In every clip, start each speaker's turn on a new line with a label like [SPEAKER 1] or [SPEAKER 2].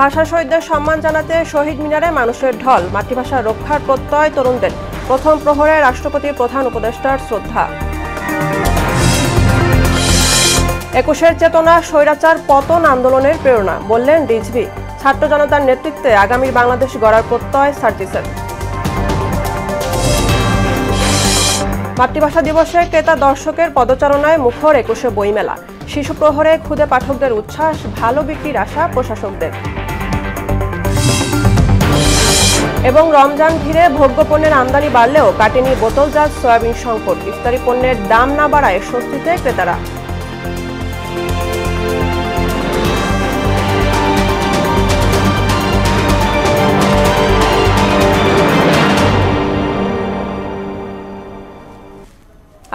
[SPEAKER 1] ভাষা শহীদদের সম্মান জানাতে শহীদ মিনারে মানুষের ঢল, মাতৃভাষা রক্ষার প্রত্যয় তরুণদের। প্রথম প্রহরে রাষ্ট্রপতির প্রধান উপদেষ্টার শ্রদ্ধা। ২১-এর চেতনা স্বৈরাচার পতন আন্দোলনের প্রেরণা, বললেন রিজভী। ছাত্র জনতার নেতৃত্বে আগামী বাংলাদেশ গড়ার প্রত্যয় সার্জিসের। মাতৃভাষা দিবসে ক্রেতা দর্শকের পদচারণায় মুখর ২১শে বইমেলা। শিশু প্রহরে ক্ষুদে পাঠকদের উচ্ছ্বাস, ভালো বিক্রির আশা প্রশাসকদের। এবং রমজান ঘিরে ভোগ্যপণ্যের আমদানি বাড়লেও কাটেনি বোতলজাত সয়াবিন সংকট। ইফতারি পণ্যের দাম না বাড়ায় স্বস্তিতে ক্রেতারা।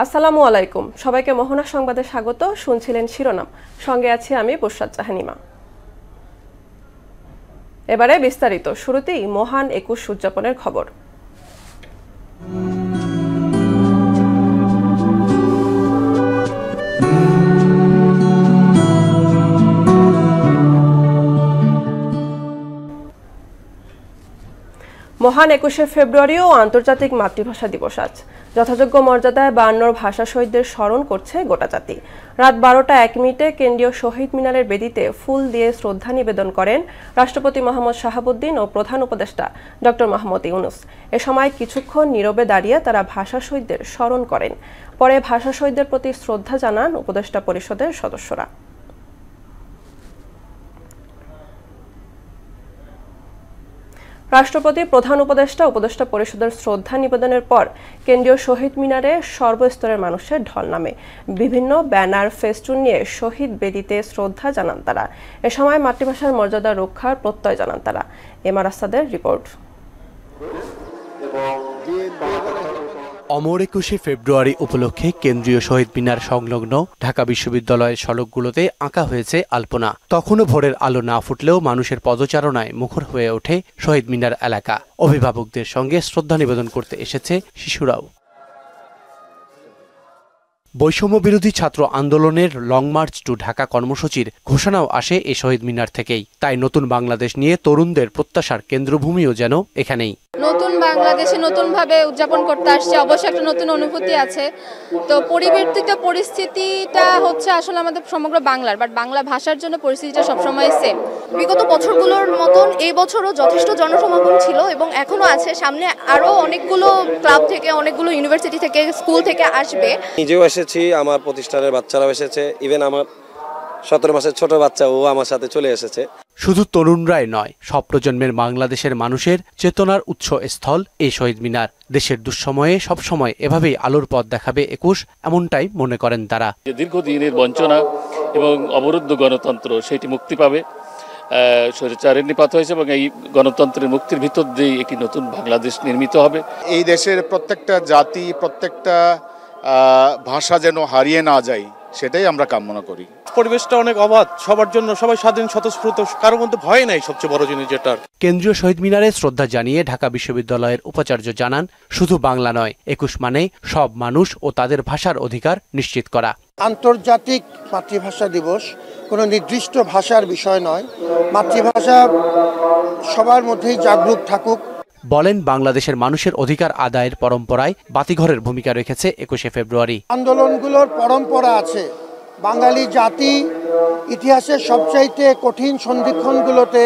[SPEAKER 1] আসসালামু আলাইকুম, সবাইকে মোহনা সংবাদে স্বাগত। শুনছিলেন শিরোনাম, সঙ্গে আছি আমি বুশরাত জাহানিমা। এবারে বিস্তারিত। শুরুতেই মহান ২১ উদযাপনের খবর। মহান ২১শে ফেব্রুয়ারিও আন্তর্জাতিক মাতৃভাষা দিবস। আজ যথাযোগ্য মর্যাদায় ৫২ ভাষা শহীদদের স্মরণ করছে গোটা জাতি। রাত ১২টা ১ মিনিটে কেন্দ্রীয় শহীদ মিনারের বেদিতে ফুল দিয়ে শ্রদ্ধা নিবেদন করেন রাষ্ট্রপতি মোহাম্মদ শাহাবুদ্দিন ও প্রধান উপদেষ্টা ডক্টর মোহাম্মদ ইউনূস। এ সময় কিছুক্ষণ নীরবে দাঁড়িয়ে তারা ভাষা শহীদদের স্মরণ করেন। পরে ভাষা শহীদদের প্রতি শ্রদ্ধা জানান উপদেষ্টা পরিষদের সদস্যরা। রাষ্ট্রপতি, প্রধান উপদেষ্টা, উপদেষ্টা পরিষদের শ্রদ্ধা নিবেদনের পর কেন্দ্রীয় শহীদ মিনারে সর্বস্তরের মানুষের ঢল নামে। বিভিন্ন ব্যানার, ফেস্টুন নিয়ে শহীদ বেদিতে শ্রদ্ধা জানান তারা। এ সময় মাতৃভাষার মর্যাদা রক্ষার প্রত্যয় জানান তারা। এমআর আসাদের রিপোর্ট।
[SPEAKER 2] অমর ২১শে ফেব্রুয়ারি উপলক্ষে কেন্দ্রীয় শহীদ মিনার সংলগ্ন ঢাকা বিশ্ববিদ্যালয়ের সড়কগুলোতে আঁকা হয়েছে আলপনা। তখনও ভোরের আলো না ফুটলেও মানুষের পদচারণায় মুখর হয়ে ওঠে শহীদ মিনার এলাকা। অভিভাবকদের সঙ্গে শ্রদ্ধা নিবেদন করতে এসেছে শিশুরাও। বৈষম্য বিরোধী ছাত্র আন্দোলনের লং মার্চ টু ঢাকা কর্মসূচির ঘোষণাও আসে এই শহীদ মিনার থেকেই। তাই নতুন বাংলাদেশ নিয়ে তরুণদের প্রত্যাশার কেন্দ্রভূমিও যেন এখানেই।
[SPEAKER 3] নতুন বাংলাদেশে নতুনভাবে উদযাপন করতে আসছে, অবশ্যই একটা নতুন অনুভূতি আছে। তো পরিবর্তিত পরিস্থিতিটা হচ্ছে আসলে আমাদের সমগ্র বাংলার, বাট বাংলা ভাষার জন্য পরিস্থিতিটা সবসময় সেম।
[SPEAKER 4] বিগত বছরগুলোর মতন এই বছরও যথেষ্ট জনসমাগম ছিল এবং এখনো আছে। সামনে আরো অনেকগুলো ক্লাব থেকে, অনেকগুলো ইউনিভার্সিটি থেকে, স্কুল থেকে আসবে।
[SPEAKER 5] নিজেও এসেছি, আমার প্রতিষ্ঠানের বাচ্চারাও এসেছে, ইভেন আমার ১৭ মাসের ছোট বাচ্চা ও আমার সাথে চলে এসেছে।
[SPEAKER 2] শুধু তরুণরাই নয়, সব প্রজন্মের বাংলাদেশের মানুষের চেতনার উৎস স্থল এই শহীদ মিনার। দেশের দুঃসময়ে সবসময় এভাবেই আলোর পথ দেখাবে ২১, এমনটাই মনে করেন তারা।
[SPEAKER 6] দীর্ঘদিনের বঞ্চনা এবং অবরুদ্ধ গণতন্ত্র সেটি মুক্তি পাবে। স্বৈরাচারের নিপাত হয়েছে এবং এই গণতন্ত্রের মুক্তির ভিতর দিয়ে একটি নতুন বাংলাদেশ নির্মিত হবে।
[SPEAKER 7] এই দেশের প্রত্যেকটা জাতি, প্রত্যেকটা ভাষা যেন হারিয়ে না যায়, সেটাই আমরা কামনা করি।
[SPEAKER 8] পরিবেশটা অনেক অবাধ, সবার জন্য, সবাই স্বাধীন, স্বতঃস্ফূর্ত, কারোর মধ্যে ভয় নাই। সবচেয়ে বড় জিনিস যেটা।
[SPEAKER 2] কেন্দ্রীয় শহীদ মিনারে শ্রদ্ধা জানিয়ে ঢাকা বিশ্ববিদ্যালয়ের উপাচার্য জানান, শুধু বাংলা নয়, ২১ মানে সব মানুষ ও তাদের ভাষার অধিকার নিশ্চিত করা।
[SPEAKER 9] আন্তর্জাতিক মাতৃভাষা দিবস কোনো নির্দিষ্ট ভাষার বিষয় নয়। মাতৃভাষা সবার মধ্যেই জাগরুক থাকুক।
[SPEAKER 2] বলেন, বাংলাদেশের মানুষের অধিকার আদায়ের পরম্পরায় বাতিঘরের ভূমিকা রেখেছে ২১শে ফেব্রুয়ারি।
[SPEAKER 9] আন্দোলনগুলোর পরম্পরা আছে। বাঙালি জাতি ইতিহাসের সবচাইতে কঠিন সন্ধিক্ষণগুলোতে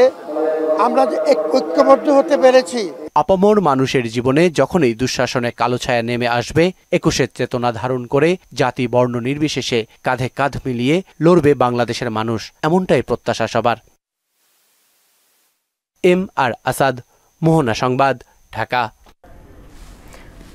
[SPEAKER 9] আমরা ঐক্যবদ্ধ হতে পেরেছি।
[SPEAKER 2] আপামর মানুষের জীবনে যখনই দুঃশাসনের কালো ছায়া নেমে আসবে, ২১-এর চেতনা ধারণ করে জাতি বর্ণ নির্বিশেষে কাঁধে কাঁধ মিলিয়ে লড়বে বাংলাদেশের মানুষ, এমনটাই প্রত্যাশা সবার। এমআর আসাদ, মোহনা সংবাদ, ঢাকা।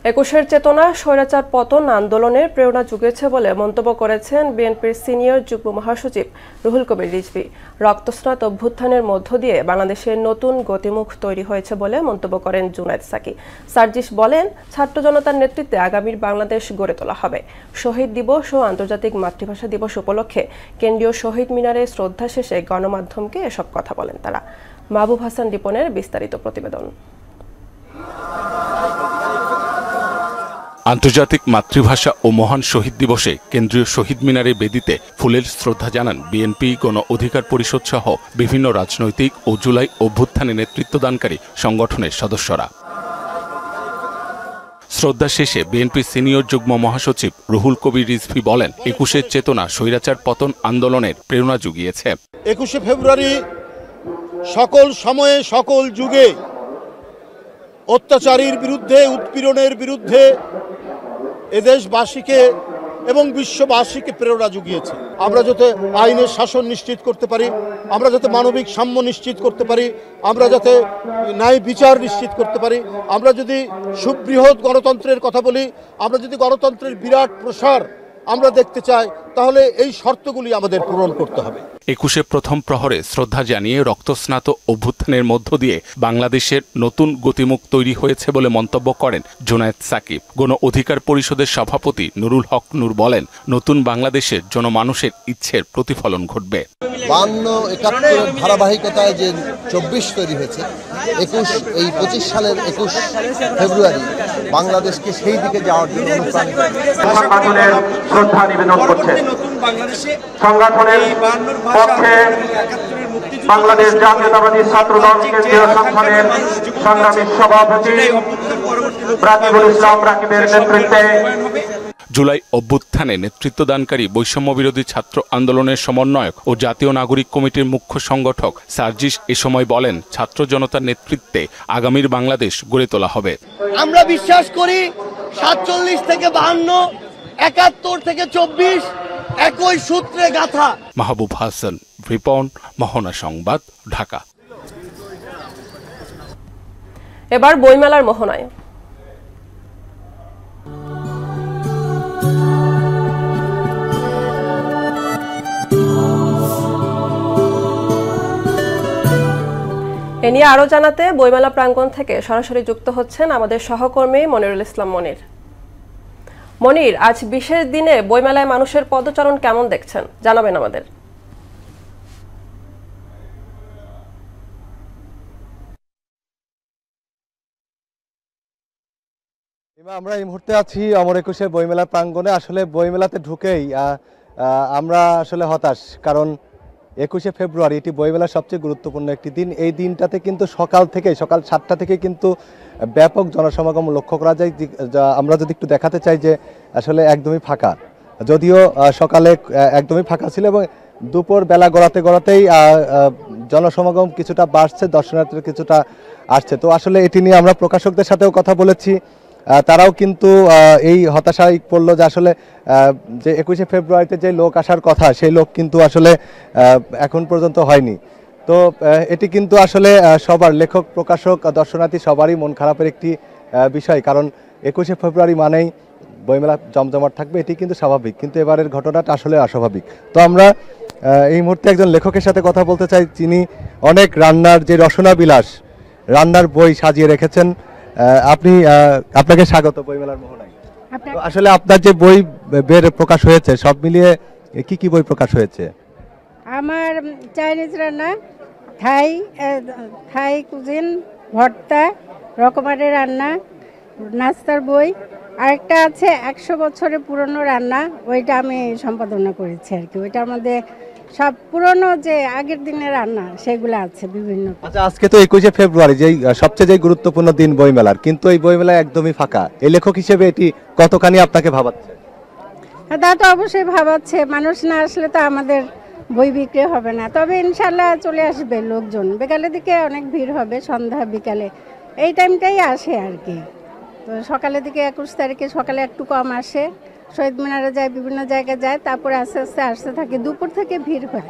[SPEAKER 1] ২১-এর চেতনা স্বৈরাচার পতন আন্দোলনের প্রেরণা জুগিয়েছে বলে মন্তব্য করেছেন বিএনপির সিনিয়র যুগ্ম মহাসচিব রুহুল কবির রিজভী। রক্তস্নাত অভ্যুত্থানের মধ্য দিয়ে বাংলাদেশের নতুন গতিমুখ তৈরি হয়েছে বলে মন্তব্য করেন জুনায়েদ সাকি। সার্জিস বলেন, ছাত্র জনতার নেতৃত্বে আগামীর বাংলাদেশ গড়ে তোলা হবে। শহীদ দিবস ও আন্তর্জাতিক মাতৃভাষা দিবস উপলক্ষে কেন্দ্রীয় শহীদ মিনারে শ্রদ্ধা শেষে গণমাধ্যমকে এসব কথা বলেন তারা। মাহবুব হাসান রিপনের বিস্তারিত প্রতিবেদন।
[SPEAKER 10] আন্তর্জাতিক মাতৃভাষা ও মহান শহীদ দিবসে কেন্দ্রীয় শহীদ মিনারে বেদিতে ফুলের শ্রদ্ধা জানান বিএনপি, গণ অধিকার পরিষদ সহ বিভিন্ন রাজনৈতিক ও জুলাই অভ্যুত্থানে নেতৃত্বদানকারী সংগঠনের সদস্যরা। শ্রদ্ধা শেষে বিএনপি সিনিয়র যুগ্ম মহাসচিব রুহুল কবির রিজভী বলেন, ২১-এর চেতনা স্বৈরাচার পতন আন্দোলনের প্রেরণা জুগিয়েছে।
[SPEAKER 11] ২১শে ফেব্রুয়ারি সকল সময়ে সকল যুগে অত্যাচারীর বিরুদ্ধে, উৎপীড়নের বিরুদ্ধে এদেশবাসীকে এবং বিশ্ববাসীকে প্রেরণা জুগিয়েছে। আমরা যাতে আইনের শাসন নিশ্চিত করতে পারি, আমরা যাতে মানবিক সাম্য নিশ্চিত করতে পারি, আমরা যাতে ন্যায় বিচার নিশ্চিত করতে পারি, আমরা যদি সুবৃহৎ গণতন্ত্রের কথা বলি, আমরা যদি গণতন্ত্রের বিরাট প্রসার আমরা দেখতে চাই, তাহলে এই শর্তগুলি আমাদের পূরণ করতে হবে।
[SPEAKER 10] ২১শে প্রথম প্রহরে শ্রদ্ধা জানিয়ে রক্তস্নাত অভ্যুত্থানের মধ্য দিয়ে বাংলাদেশের নতুন গতিমুখ তৈরি হয়েছে বলে মন্তব্য করেন জুনায়েদ সাকিব। গণ অধিকার পরিষদের সভাপতি নুরুল হক নূর বলেন, নতুন বাংলাদেশের জনমানুষের ইচ্ছের প্রতিফলন ঘটবে।
[SPEAKER 12] ৫২-৭১ ধারাবাহিকতায় যে ২৪ তৈরি হয়েছে, ২৫ সালের ২১ ফেব্রুয়ারি বাংলাদেশকে সেই দিকে যাওয়ার জন্য অনুপ্রাণিত।
[SPEAKER 13] শ্রদ্ধা নিবেদন করছে সংগঠনের পক্ষে বাংলাদেশ জাতীয়তাবাদী ছাত্রদল কেন্দ্রীয় সংসদের সংগ্রামী সভাপতি রাকিবুল ইসলাম রাকিবের নেতৃত্বে।
[SPEAKER 10] জুলাই অভ্যুত্থানে নেতৃত্বদানকারী বৈষম্য বিরোধী ছাত্র আন্দোলনের সমন্বয়ক ও জাতীয় নাগরিক কমিটির মুখ্য সংগঠক সার্জিস এ সময় বলেন, ছাত্র জনতার নেতৃত্বে আগামীর বাংলাদেশ গড়ে তোলা হবে।
[SPEAKER 14] আমরা বিশ্বাস করি ৪৭ থেকে ৫২, ৭১ থেকে ২৪ একই সূত্রে গাথা।
[SPEAKER 10] মাহবুব হাসান, রিপন, মোহনা সংবাদ, ঢাকা।
[SPEAKER 1] এবার বইমেলার মোহনায়। এ নিয়ে আরো জানাতে বইমেলা প্রাঙ্গণ থেকে সরাসরি যুক্ত হচ্ছেন আমাদের সহকর্মী মনিরুল ইসলাম মনির। মনির, আজ বিশেষ দিনে বইমেলায় মানুষের পদচারণ কেমন দেখছেন, জানাবেন আমাদের।
[SPEAKER 15] আমরা এই মুহূর্তে আছি অমর একুশে বইমেলা প্রাঙ্গণে। আসলে বইমেলাতে ঢুকেই আমরা আসলে হতাশ, কারণ ২১শে ফেব্রুয়ারি এটি বইমেলার সবচেয়ে গুরুত্বপূর্ণ একটি দিন। এই দিনটাতে কিন্তু সকাল ৭টা থেকে কিন্তু ব্যাপক জনসমাগম লক্ষ্য করা যায়। আমরা যদি একটু দেখাতে চাই যে আসলে একদমই ফাঁকা, যদিও সকালে একদমই ফাঁকা ছিল এবং দুপুর বেলা গড়াতেই জনসমাগম কিছুটা বাড়ছে, দর্শনার্থীরা কিছুটা আসছে। তো আসলে এটি নিয়ে আমরা প্রকাশকদের সাথেও কথা বলেছি, তারাও কিন্তু এই হতাশায় পড়লো যে আসলে যে ২১শে ফেব্রুয়ারিতে যে লোক আসার কথা সেই লোক কিন্তু আসলে এখন পর্যন্ত হয়নি। তো এটি কিন্তু আসলে সবার, লেখক, প্রকাশক, দর্শনার্থী সবারই মন খারাপের একটি বিষয়, কারণ ২১শে ফেব্রুয়ারি মানেই বইমেলা জমজমাট থাকবে, এটি কিন্তু স্বাভাবিক, কিন্তু এবারের ঘটনাটা আসলে অস্বাভাবিক। তো আমরা এই মুহূর্তে একজন লেখকের সাথে কথা বলতে চাই, যিনি অনেক রান্নার যে রসনা বিলাস, রান্নার বই সাজিয়ে রেখেছেন। আপনাকে স্বাগত বইমেলার মোহনায়। আসলে আপনার যে বই বের প্রকাশ হয়েছে, সব মিলিয়ে কি বই প্রকাশ হয়েছে?
[SPEAKER 16] আমার চাইনিজ রান্না, থাই কুজিন, ভর্তা, রকমারি রান্না, নাস্তার বই, আরেকটা আছে ১০০ বছরের পুরনো রান্না, ওইটা আমি সম্পাদনা করেছি আর কি। ওইটার মধ্যে সব পুরনো যে আগের দিনের রান্না সেগুলো আছে বিভিন্ন।
[SPEAKER 15] আচ্ছা, আজকে তো ২১শে ফেব্রুয়ারি, যেই সবচেয়ে গুরুত্বপূর্ণ দিন বইমেলার, কিন্তু এই বইমেলা একদমই ফাঁকা। এই লেখক হিসেবে এটি কতখানি আপনাকে ভাবাচ্ছে?
[SPEAKER 16] তা তো অবশ্যই ভাবাচ্ছে, মানুষ না আসলে তো আমাদের বই বিক্রি হবে না। তবে ইনশাল্লাহ চলে আসবে লোকজন, বিকালের দিকে অনেক ভিড় হবে, সন্ধ্যা বিকালে এই টাইমটাই আসে আর কি। তো সকালের দিকে ২১ তারিখে সকালে একটু কম আসে, শহীদ মিনারে যায়, বিভিন্ন জায়গায় যায়, তারপরে আস্তে আস্তে আসতে থাকে, দুপুর থেকে ভিড় হয়।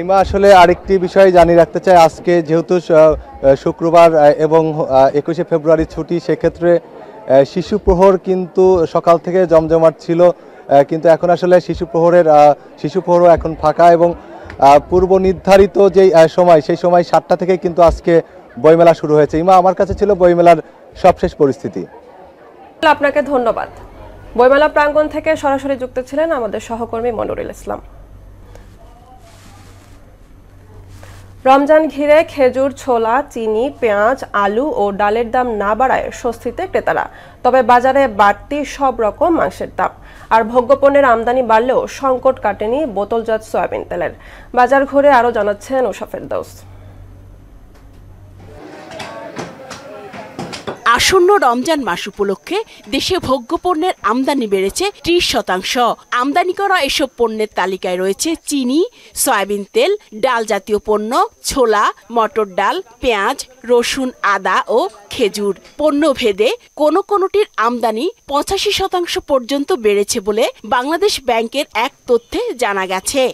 [SPEAKER 15] ইমা, আসলে আরেকটি বিষয় জানিয়ে রাখতে চাই, আজকে যেহেতু শুক্রবার এবং ২১শে ফেব্রুয়ারি ছুটি, সেক্ষেত্রে শিশু প্রহর কিন্তু সকাল থেকে জমজমাট ছিল, কিন্তু এখন আসলে শিশু প্রহরও এখন ফাঁকা এবং পূর্ব নির্ধারিত যে সময়, সেই সময় ৭টা থেকে কিন্তু আজকে বইমেলা শুরু হয়েছে। ইমা, আমার কাছে ছিল বইমেলার সবশেষ পরিস্থিতি।
[SPEAKER 1] আপনাকে ধন্যবাদ। বইমেলা প্রাঙ্গণ থেকে সরাসরি যুক্ত ছিলেন আমাদের সহকর্মী মনিরুল ইসলাম। রমজান ঘিরে খেজুর, ছোলা, চিনি, পেঁয়াজ, আলু ও ডালের দাম না বাড়ায় স্বস্তিতে ক্রেতারা। তবে বাজারে বাড়তি সব রকম মাংসের দাম। আর ভোগ্যপণ্যের আমদানি বাড়লেও সংকট কাটেনি বোতলজাত সয়াবিন তেলের। বাজার ঘুরে আরও জানাচ্ছেন উষা ফেরদৌস।
[SPEAKER 17] আসন্ন রমজান মাস উপলক্ষে দেশে ভোগ্যপণ্যের আমদানি বেড়েছে 30%। আমদানি করা এসব পণ্যের তালিকায় রয়েছে চিনি, সয়াবিন তেল, ডাল জাতীয় পণ্য, ছোলা, মটর ডাল, পেঁয়াজ, রসুন, আদা ও খেজুর। পণ্য ভেদে কোনোটির আমদানি 85% পর্যন্ত বেড়েছে বলে বাংলাদেশ ব্যাংকের এক তথ্যে জানা গেছে।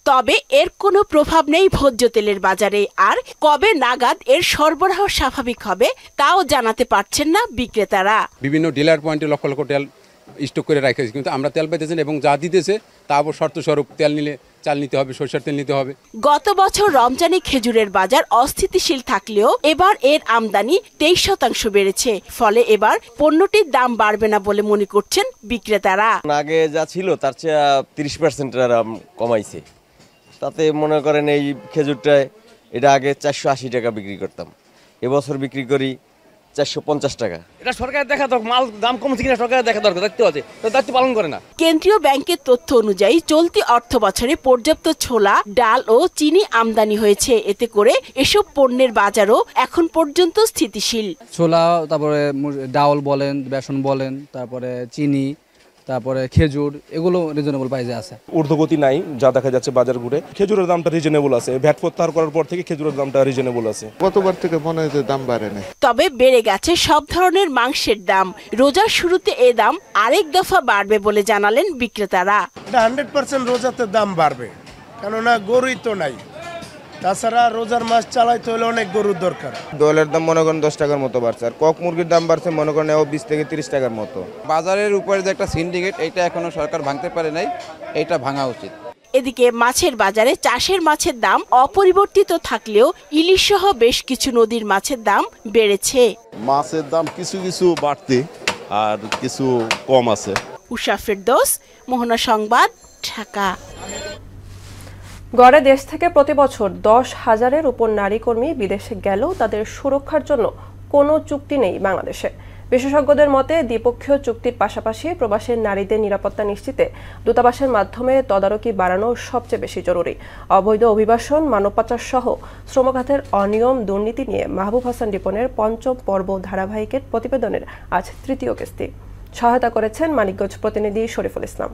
[SPEAKER 17] তবে এর কোনো প্রভাব নেই ভোজ্য তেলের বাজারে। আর কবে নাগাদ এর সরবরাহ স্বাভাবিক হবে তাও জানাতে পারছেন না বিক্রেতারা।
[SPEAKER 18] বিভিন্ন ডিলার পয়েন্টে লক্ষ লক্ষ তেল স্টক করে রাখেছে, কিন্তু আমরা তেল পাইতেছেন এবং যা দিতেছে তা আবার শর্ত স্বরূপ তেল নিলে চাল নিতে হবে, সরষের তেল নিতে হবে।
[SPEAKER 17] গত বছর রমজানে খেজুরের বাজার অস্থিতিশীল থাকলেও এবার এর আমদানি 23% বেড়েছে। ফলে এবার পণ্যটির দাম বাড়বে না বলে মনে করছেন বিক্রেতারা।
[SPEAKER 19] আগে যা ছিল তার চেয়ে 30% কমাইছে। তাতে মনে করেন এই খেজুরটায় এটা আগে 480 টাকা বিক্রি করতাম, এবছর বিক্রি করি 450 টাকা।
[SPEAKER 20] এটা সরকারের দেখা দরকার, মাল দাম কমছে কিনা সরকারের দেখা দরকার, দেখতে আছে, দায়িত্ব পালন করে না।
[SPEAKER 17] কেন্দ্রীয় ব্যাংকের তথ্য অনুযায়ী চলতি অর্থ বছরে পর্যাপ্ত ছোলা, ডাল ও চিনি আমদানি হয়েছে। এতে করে এসব পণ্যের বাজারও এখন পর্যন্ত স্থিতিশীল।
[SPEAKER 21] ছোলা, তারপরে ডাউল বলেন, বেসন বলেন, তারপরে চিনি, তারপরে খেজুর, এগুলো রিজনেবল প্রাইসে আছে।
[SPEAKER 22] ঊর্ধ্বগতি নাই যা দেখা যাচ্ছে বাজার ঘুরে। খেজুরের দামটা রিজনেবল আছে, ভ্যাট প্রত্যাহার করার পর থেকে খেজুরের দামটা রিজনেবল আছে।
[SPEAKER 23] গতবার থেকে মনে হয় দাম বাড়ে না,
[SPEAKER 17] তবে বেড়ে গেছে সব ধরনের মাংসের দাম। রোজার শুরুতে এ দাম আরেক দফা বাড়বে বলে জানালেন বিক্রেতারা।
[SPEAKER 24] 100% রোজাতে দাম বাড়বে, কেননা গরুই তো নাই। তাছাড়া রোজার মাস চালাইতে হলে অনেক গরুর দরকার।
[SPEAKER 25] দোয়েলের দাম মনে করেন 10 টাকার মতো বাড়ছে, আর কক মুরগির দাম বাড়ছে মনে করেন 20 থেকে 30 টাকার মতো।
[SPEAKER 26] বাজারের উপরে যে একটা সিন্ডিকেট, এটা এখনো সরকার ভাঙতে পারে নাই, এটা ভাঙা উচিত।
[SPEAKER 17] এদিকে মাছের বাজারে চাষের মাছের দাম অপরিবর্তিত থাকলেও ইলিশ সহ বেশ কিছু নদীর মাছের দাম বেড়েছে।
[SPEAKER 27] মাছের দাম কিছু কিছু বাড়তি আর কিছু কম আছে।
[SPEAKER 17] উষা ফেরদৌস, মোহনা সংবাদ, ঢাকা।
[SPEAKER 1] গড়ে দেশ থেকে প্রতি বছর 10,000-এর উপর নারী কর্মী বিদেশে গেলেও তাদের সুরক্ষার জন্য কোনো চুক্তি নেই বাংলাদেশে। বিশেষজ্ঞদের মতে দ্বিপক্ষীয় চুক্তির পাশাপাশি প্রবাসী নারীদের নিরাপত্তা নিশ্চিতে দূতাবাসের মাধ্যমে তদারকি বাড়ানো সবচেয়ে বেশি জরুরি। অবৈধ অভিবাসন, মানব পাচার সহ শ্রমখাতের অনিয়ম, দুর্নীতি নিয়ে মাহবুব হাসান রিপনের 5ম পর্ব ধারাবাহিকের প্রতিবেদনের আজ 3য় কিস্তি। সহায়তা করেছেন মানিকগঞ্জ প্রতিনিধি শরীফুল ইসলাম।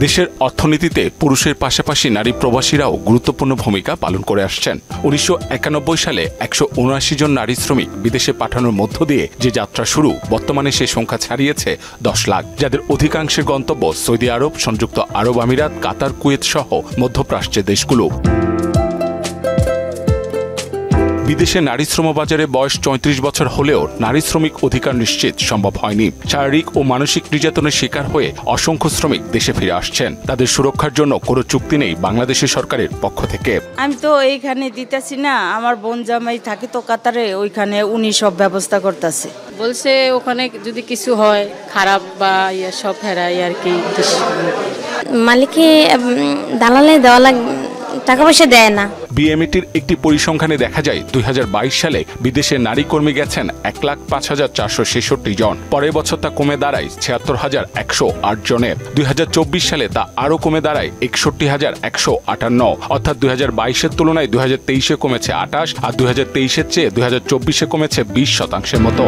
[SPEAKER 10] দেশের অর্থনীতিতে পুরুষের পাশাপাশি নারী প্রবাসীরাও গুরুত্বপূর্ণ ভূমিকা পালন করে আসছেন। 1991 সালে 179 জন নারী শ্রমিক বিদেশে পাঠানোর মধ্য দিয়ে যে যাত্রা শুরু, বর্তমানে সে সংখ্যা ছাড়িয়েছে 10 লাখ, যাদের অধিকাংশের গন্তব্য সৌদি আরব, সংযুক্ত আরব আমিরাত, কাতার, কুয়েত সহ মধ্যপ্রাচ্যের দেশগুলো। বিদেশে নারী শ্রম বাজারে বয়স 34 বছর হলেও নারী শ্রমিক অধিকার নিশ্চিত সম্ভব হয়নি। শারীরিক ও মানসিক নির্যাতনের শিকার হয়ে অসংখ্য শ্রমিক দেশে ফিরে আসছেন। তাদের সুরক্ষার জন্য কোনো চুক্তি নেই বাংলাদেশের সরকারের পক্ষ থেকে।
[SPEAKER 28] আমি তো এইখানে দিতেছি না, আমার বোন জামাই থাকে তো কাতারে, ওইখানে উনি সব ব্যবস্থা করতেছে।
[SPEAKER 29] বলছে ওখানে যদি কিছু হয় খারাপ বা সব ফেরাই আর কি।
[SPEAKER 30] মালিকে দালালে দেওয়া লাগবে, টাকা পয়সা দেয় না।
[SPEAKER 10] বিএমইটির একটি পরিসংখ্যানে দেখা যায় 2022 সালে বিদেশে নারী কর্মী গেছেন 1,05,466 জন। পরের বছর তা কমে দাঁড়ায় 76,108 জনে। 2024 সালে তা আরও কমে দাঁড়ায় 61,158। অর্থাৎ 2022-এর তুলনায় 2023-এ কমেছে 28, আর 2023-এর চেয়ে 2024-এ কমেছে 20% মতো।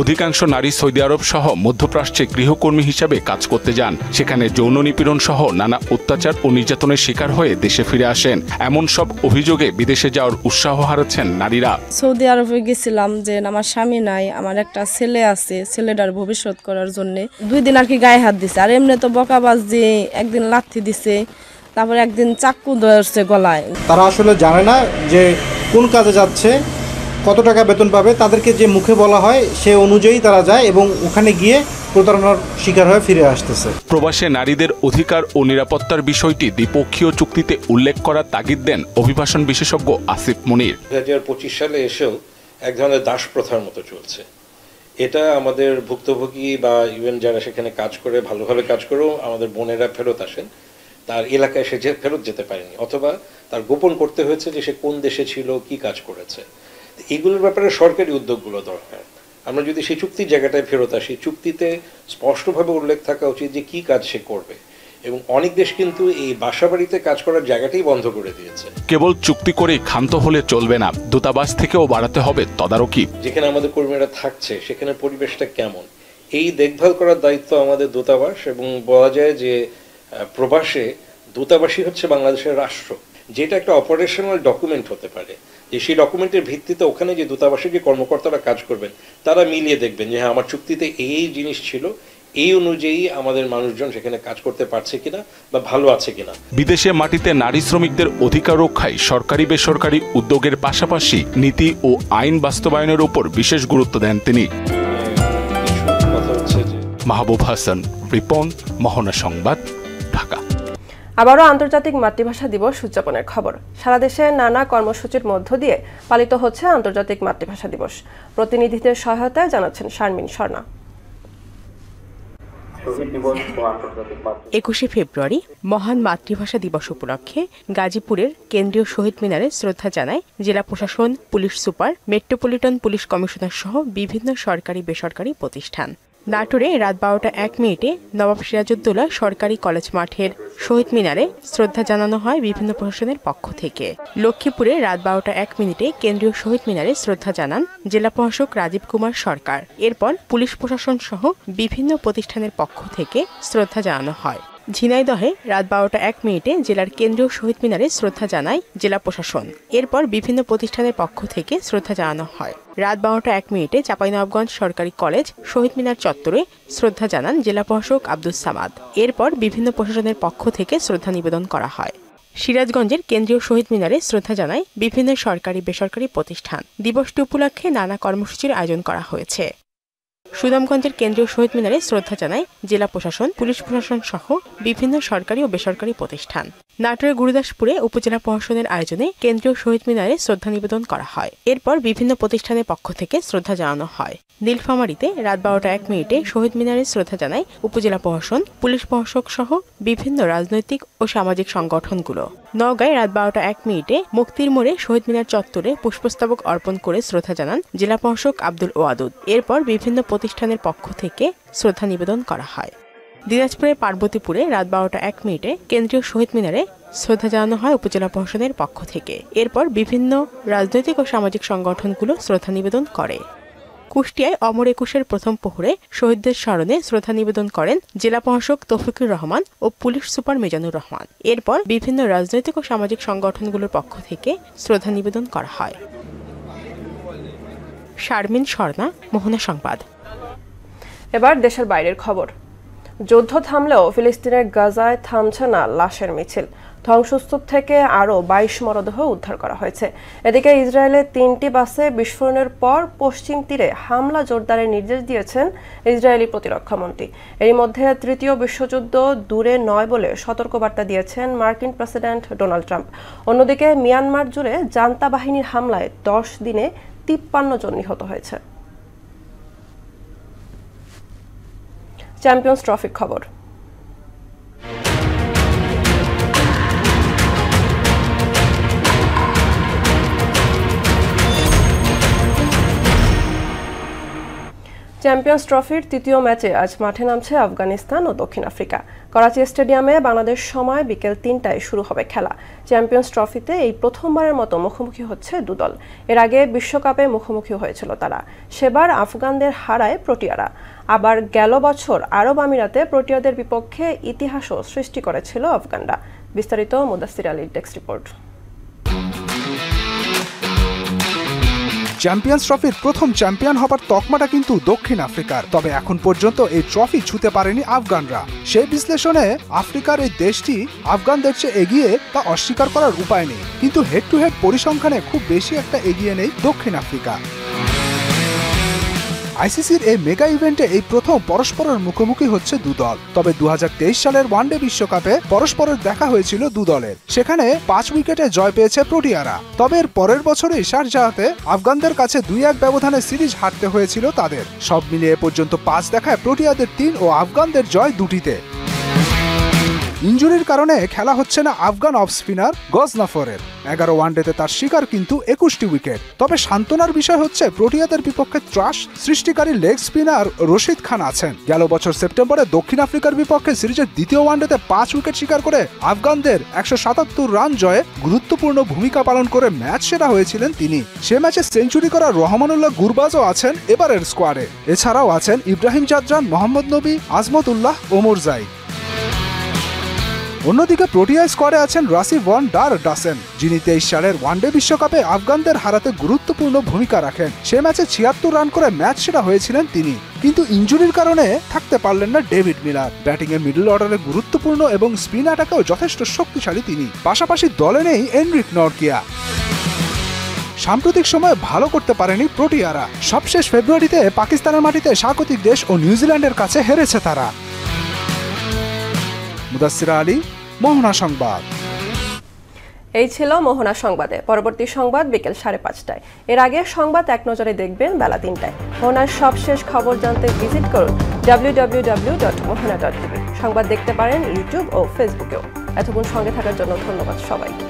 [SPEAKER 10] অধিকাংশ নারী সৌদি আরব সহ মধ্যপ্রাচ্যে গৃহকর্মী হিসাবে কাজ করতে যান। সেখানে যৌন নিপীড়ন সহ নানা অত্যাচার ও নির্যাতনের শিকার হয়ে দেশে ফিরে আসেন। এমন সব অভিযোগে বিদেশে যাওয়ার উৎসাহ হারাচ্ছেন নারীরা।
[SPEAKER 29] সৌদি আরবে গেছিলাম যে আমার স্বামী নাই, আমার একটা ছেলে আছে, ছেলেটার ভবিষ্যৎ করার জন্য 2 দিন আর কি গায়ে হাত দিছে। আর এমনি তো বকাবাজ দিয়ে একদিন লাথি দিছে, তারপরে একদিন চাকু ধরছে গলায়।
[SPEAKER 31] তারা আসলে জানে না যে কোন কাজে যাচ্ছে, কত টাকা বেতন পাবে। তাদেরকে যে মুখে বলা হয় সে অনুযায়ী তারা যায় এবং ওখানে গিয়ে প্রতারণার শিকার হয়ে ফিরে আসতেছে।
[SPEAKER 10] প্রবাসে নারীদের অধিকার ও নিরাপত্তার বিষয়টি দ্বিপক্ষীয় চুক্তিতে উল্লেখ করার তাগিদ দেন অভিবাসন বিশেষজ্ঞ আসিফ মনির।
[SPEAKER 32] 2025 সালে এসেও এক ধরনের দাস প্রথার মতো চলছে।
[SPEAKER 2] এটা আমাদের ভুক্তভোগী বা ইভেন যারা সেখানে কাজ করে ভালোভাবে কাজ করেও আমাদের বোনেরা ফেরত আসেন, তার এলাকায় সে ফেরত যেতে পারেনি, অথবা তার গোপন করতে হয়েছে যে সে কোন দেশে ছিল, কি কাজ করেছে। এগুলোর ব্যাপারে সরকারি উদ্যোগগুলো দরকার। আমরা যদি সেই চুক্তির জায়গাটায় ফেরত আসি, চুক্তিতে স্পষ্টভাবে উল্লেখ থাকা উচিত যে কি কাজ সে করবে, এবং অনেক দেশ কিন্তু এই বাসাবাড়িতে কাজ করার জায়গাটাই বন্ধ করে দিয়েছে।
[SPEAKER 10] কেবল চুক্তি করেই ক্ষান্ত হলে চলবে না, দূতাবাস থেকেও বাড়াতে হবে তদারকি।
[SPEAKER 2] যেখানে আমাদের কর্মীরা থাকছে সেখানে পরিবেশটা কেমন, এই দেখভাল করার দায়িত্ব আমাদের দূতাবাস, এবং বলা যায় যে প্রবাসে দূতাবাসই হচ্ছে বাংলাদেশের রাষ্ট্র, যেটা একটা অপারেশনাল ডকুমেন্ট হতে পারে, যে সেই ডকুমেন্টের ভিত্তিতে ওখানে যে দূতাবাসে যে কর্মকর্তারা কাজ করবেন তারা মিলিয়ে দেখবেন যে হ্যাঁ আমার চুক্তিতে এই জিনিস ছিল, এই অনুযায়ী আমাদের মানুষজন সেখানে কাজ করতে পারছে কিনা বা ভালো আছে কিনা।
[SPEAKER 10] বিদেশে মাটিতে নারী শ্রমিকদের অধিকার রক্ষায় সরকারি বেসরকারি উদ্যোগের পাশাপাশি নীতি ও আইন বাস্তবায়নের উপর বিশেষ গুরুত্ব দেন তিনি। মাহবুব হাসান, রিপন, মোহনা সংবাদ, ঢাকা।
[SPEAKER 1] আবারও আন্তর্জাতিক মাতৃভাষা দিবস উদযাপনের খবর। সারা দেশে নানা কর্মসূচির মধ্য দিয়ে পালিত হচ্ছে আন্তর্জাতিক মাতৃভাষা দিবস। প্রতিনিধিদের সহায়তায় জানাচ্ছেন শারমিন স্বর্ণা।
[SPEAKER 3] 21শে ফেব্রুয়ারি মহান মাতৃভাষা দিবস উপলক্ষে গাজীপুরের কেন্দ্রীয় শহীদ মিনারে শ্রদ্ধা জানায় জেলা প্রশাসন, police super, metropolitan police commissioner সহ বিভিন্ন সরকারি বেসরকারি প্রতিষ্ঠান। নাটোরে রাত 12টা 1 মিনিটে নবাব সিরাজউদ্দৌলা সরকারি কলেজ মাঠের শহীদ মিনারে শ্রদ্ধা জানানো হয় বিভিন্ন প্রশাসনের পক্ষ থেকে। লক্ষ্মীপুরে রাত 12টা 1 মিনিটে কেন্দ্রীয় শহীদ মিনারে শ্রদ্ধা জানান জেলা প্রশাসক রাজীব কুমার সরকার। এরপর পুলিশ প্রশাসন সহ বিভিন্ন প্রতিষ্ঠানের পক্ষ থেকে শ্রদ্ধা জানানো হয়। ঝিনাইদহে রাত 12টা 1 মিনিটে জেলার কেন্দ্রীয় শহীদ মিনারে শ্রদ্ধা জানায় জেলা প্রশাসন। এরপর বিভিন্ন প্রতিষ্ঠানের পক্ষ থেকে শ্রদ্ধা জানানো হয়। রাত 12টা 1 মিনিটে চাঁপাইনবাবগঞ্জ সরকারি কলেজ শহীদ মিনার চত্বরে শ্রদ্ধা জানান জেলা প্রশাসক আব্দুস সামাদ। এরপর বিভিন্ন প্রশাসনের পক্ষ থেকে শ্রদ্ধা নিবেদন করা হয়। সিরাজগঞ্জের কেন্দ্রীয় শহীদ মিনারে শ্রদ্ধা জানায় বিভিন্ন সরকারি বেসরকারি প্রতিষ্ঠান। দিবসটি উপলক্ষে নানা কর্মসূচির আয়োজন করা হয়েছে। সুনামগঞ্জের কেন্দ্রীয় শহীদ মিনারে শ্রদ্ধা জানায় জেলা প্রশাসন, পুলিশ প্রশাসন সহ বিভিন্ন সরকারি ও বেসরকারি প্রতিষ্ঠান। নাটোরের গুরুদাসপুরে উপজেলা প্রশাসনের আয়োজনে কেন্দ্রীয় শহীদ মিনারে শ্রদ্ধা নিবেদন করা হয়। এরপর বিভিন্ন প্রতিষ্ঠানের পক্ষ থেকে শ্রদ্ধা জানানো হয়। নীলফামারীতে রাত 12টা 1 মিনিটে শহীদ মিনারে শ্রদ্ধা জানায় উপজেলা প্রশাসন, পুলিশ প্রশাসক সহ বিভিন্ন রাজনৈতিক ও সামাজিক সংগঠনগুলো। নওগাঁয় রাত 12টা 1 মিনিটে মুক্তির মোড়ে শহীদ মিনার চত্বরে পুষ্পস্তবক অর্পণ করে শ্রদ্ধা জানান জেলা প্রশাসক আব্দুল ওয়াদুদ। এরপর বিভিন্ন প্রতিষ্ঠানের পক্ষ থেকে শ্রদ্ধা নিবেদন করা হয়। দিনাজপুরের পার্বতীপুরে রাত 12টা 1 মিনিটে কেন্দ্রীয় শহীদ মিনারে শ্রদ্ধা জানানো হয় উপজেলা প্রশাসনের পক্ষ থেকে। এরপর বিভিন্ন রাজনৈতিক ও সামাজিক সংগঠনগুলো শ্রদ্ধা নিবেদন করে। কুষ্টিয়ায় অমর একুশের প্রথম প্রহরে শহীদদের স্মরণে শ্রদ্ধা নিবেদন করেন জেলা প্রশাসক তৌফিকুর রহমান ও পুলিশ সুপার মিজানুর রহমান। এরপর বিভিন্ন রাজনৈতিক ও সামাজিক সংগঠনগুলোর পক্ষ থেকে শ্রদ্ধা নিবেদন করা হয়। শারমিন স্বর্ণা, মোহনা সংবাদ।
[SPEAKER 1] এবার দেশের বাইরের খবর। যুদ্ধ থামলেও ফিলিস্তিনের গাজায় থামছে না লাশের মিছিল। ধ্বংসস্তূপ থেকে আরও 22 মরদেহ উদ্ধার করা হয়েছে। এদিকে ইসরায়েলের 3টি বাসে বিস্ফোরণের পর পশ্চিম তীরে হামলা জোরদারের নির্দেশ দিয়েছেন ইসরায়েলি প্রতিরক্ষামন্ত্রী। এর মধ্যে তৃতীয় বিশ্বযুদ্ধ দূরে নয় বলে সতর্কবার্তা দিয়েছেন মার্কিন প্রেসিডেন্ট ডোনাল্ড ট্রাম্প। অন্যদিকে মিয়ানমার জুড়ে জান্তা বাহিনীর হামলায় 10 দিনে 53 জন নিহত হয়েছে। চ্যাম্পিয়ন্স ট্রফির খবর। চ্যাম্পিয়ন্স ট্রফির তৃতীয় ম্যাচে আজ মাঠে নামছে আফগানিস্তান ও দক্ষিণ আফ্রিকা। করাচি স্টেডিয়ামে বাংলাদেশ সময় বিকেল 3টায় শুরু হবে খেলা। চ্যাম্পিয়ন্স ট্রফিতে এই প্রথমবারের মতো মুখোমুখি হচ্ছে দুদল। এর আগে বিশ্বকাপে মুখোমুখি হয়েছিল তারা, সেবার আফগানদের হারায় প্রোটিয়ারা। আবার গেল বছর আরব আমিরাতে প্রোটিয়াদের বিপক্ষে ইতিহাসও সৃষ্টি করেছিল আফগানরা। বিস্তারিত মুদাসসির আলীর ডেস্ক রিপোর্ট।
[SPEAKER 4] চ্যাম্পিয়ন্স ট্রফির প্রথম চ্যাম্পিয়ন হবার তকমাটা কিন্তু দক্ষিণ আফ্রিকার। তবে এখন পর্যন্ত এই ট্রফি ছুঁতে পারেনি আফগানরা। সেই বিশ্লেষণে আফ্রিকার এই দেশটি আফগানদের চেয়ে এগিয়ে তা অস্বীকার করার উপায় নেই। কিন্তু হেড টু হেড পরিসংখ্যানে খুব বেশি একটা এগিয়ে নেই দক্ষিণ আফ্রিকা। আইসিসির এই মেগা ইভেন্টে এই প্রথম পরস্পরের মুখোমুখি হচ্ছে দু দল। তবে 2023 সালের ওয়ানডে বিশ্বকাপে পরস্পরের দেখা হয়েছিল দু দলের, সেখানে 5 উইকেটে জয় পেয়েছে প্রোটিয়ারা। তবে এর পরের বছরই শারজাহাতে আফগানদের কাছে 2-1 ব্যবধানে সিরিজ হারতে হয়েছিল তাদের। সব মিলিয়ে পর্যন্ত 5 দেখায় প্রোটিয়াদের 3 ও আফগানদের জয় 2টিতে। ইনজুরির কারণে খেলা হচ্ছে না আফগান অফ স্পিনার গজনাফরের। 11 ওয়ানডেতে তার শিকার কিন্তু 21টি উইকেট। তবে সান্ত্বনার বিষয় হচ্ছে প্রোটিয়াদের বিপক্ষে ত্রাস সৃষ্টিকারী লেগ স্পিনার রশিদ খান আছেন। গেল বছর সেপ্টেম্বরে দক্ষিণ আফ্রিকার বিপক্ষে সিরিজের দ্বিতীয় ওয়ানডেতে 5 উইকেট শিকার করে আফগানদের 177 রান জয়ে গুরুত্বপূর্ণ ভূমিকা পালন করে ম্যাচ সেরা হয়েছিলেন তিনি। সে ম্যাচে সেঞ্চুরি করা রহমানুল্লাহ গুরবাজও আছেন এবারের স্কোয়াডে। এছাড়াও আছেন ইব্রাহিম জাদরান, মোহাম্মদ নবী, আজমত উল্লাহ, ওমর জাই। অন্যদিকে প্রোটিয়া স্কোয়াডে আছেন রাসি ভন ডার ডাসেন, যিনি 23 সালের ওয়ানডে বিশ্বকাপে আফগানদের হারাতে গুরুত্বপূর্ণ ভূমিকা রাখেন। সে ম্যাচে 76 রান করে ম্যাচ সেরা হয়েছিলেন তিনি। কিন্তু ইনজুরির কারণে থাকতে পারলেন না ডেভিড মিলার। ব্যাটিংয়ে মিডল অর্ডারে গুরুত্বপূর্ণ এবং স্পিন অ্যাটাকেও যথেষ্ট শক্তিশালী তিনি। পাশাপাশি দলে নেই এনরিক নরকিয়া। সাম্প্রতিক সময়ে ভালো করতে পারেনি প্রোটিয়ারা। সবশেষ ফেব্রুয়ারিতে পাকিস্তানের মাটিতে স্বাগতিক দেশ ও নিউজিল্যান্ডের কাছে হেরেছে তারা। মুদাসসির আলী, মোহনা সংবাদ।
[SPEAKER 1] এই ছিল মোহনা সংবাদে। পরবর্তী সংবাদ বিকেল 5:30টায়। এর আগে সংবাদ এক নজরে দেখবেন বেলা 3টায়। মোহনার সবশেষ খবর জানতে ভিজিট করুন www.mohana.tv। সংবাদ দেখতে পারেন ইউটিউব ও ফেসবুকেও। এতক্ষণ সঙ্গে থাকার জন্য ধন্যবাদ সবাইকে।